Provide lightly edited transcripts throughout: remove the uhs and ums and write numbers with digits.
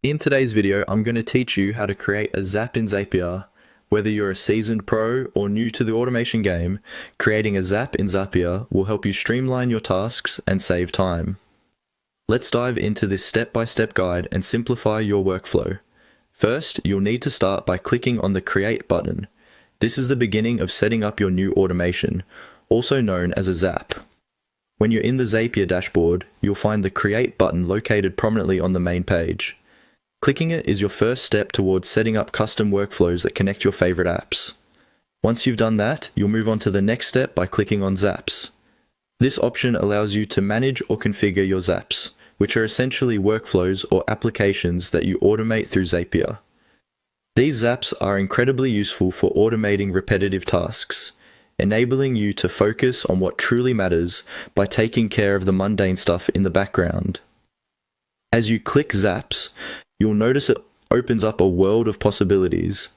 In today's video, I'm going to teach you how to create a Zap in Zapier. Whether you're a seasoned pro or new to the automation game, creating a Zap in Zapier will help you streamline your tasks and save time. Let's dive into this step-by-step guide and simplify your workflow. First, you'll need to start by clicking on the Create button. This is the beginning of setting up your new automation, also known as a Zap. When you're in the Zapier dashboard, you'll find the Create button located prominently on the main page. Clicking it is your first step towards setting up custom workflows that connect your favorite apps. Once you've done that, you'll move on to the next step by clicking on Zaps. This option allows you to manage or configure your Zaps, which are essentially workflows or applications that you automate through Zapier. These Zaps are incredibly useful for automating repetitive tasks, enabling you to focus on what truly matters by taking care of the mundane stuff in the background. As you click Zaps, you'll notice it opens up a world of possibilities.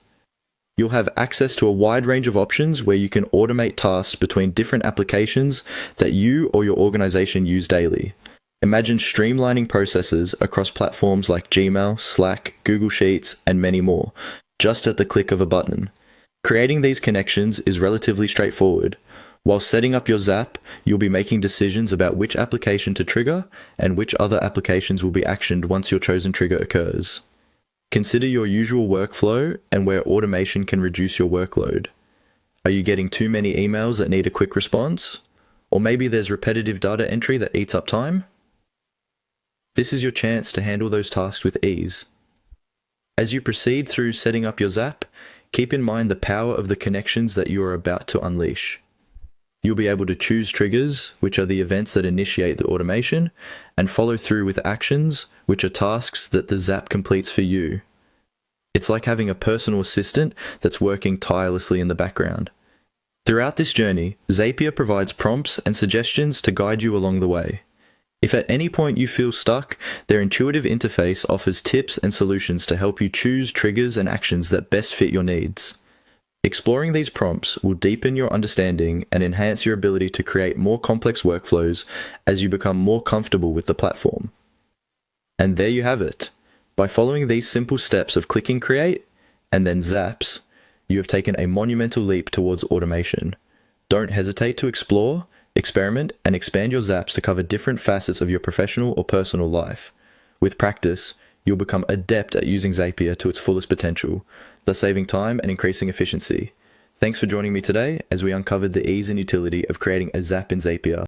You'll have access to a wide range of options where you can automate tasks between different applications that you or your organization use daily. Imagine streamlining processes across platforms like Gmail, Slack, Google Sheets, and many more, just at the click of a button. Creating these connections is relatively straightforward. While setting up your Zap, you'll be making decisions about which application to trigger and which other applications will be actioned once your chosen trigger occurs. Consider your usual workflow and where automation can reduce your workload. Are you getting too many emails that need a quick response? Or maybe there's repetitive data entry that eats up time? This is your chance to handle those tasks with ease. As you proceed through setting up your Zap, keep in mind the power of the connections that you are about to unleash. You'll be able to choose triggers, which are the events that initiate the automation, and follow through with actions, which are tasks that the Zap completes for you. It's like having a personal assistant that's working tirelessly in the background. Throughout this journey, Zapier provides prompts and suggestions to guide you along the way. If at any point you feel stuck, their intuitive interface offers tips and solutions to help you choose triggers and actions that best fit your needs. Exploring these prompts will deepen your understanding and enhance your ability to create more complex workflows as you become more comfortable with the platform. And there you have it. By following these simple steps of clicking Create and then Zaps, you have taken a monumental leap towards automation. Don't hesitate to explore, experiment, and expand your Zaps to cover different facets of your professional or personal life. With practice, you'll become adept at using Zapier to its fullest potential, thus saving time and increasing efficiency. Thanks for joining me today as we uncovered the ease and utility of creating a Zap in Zapier.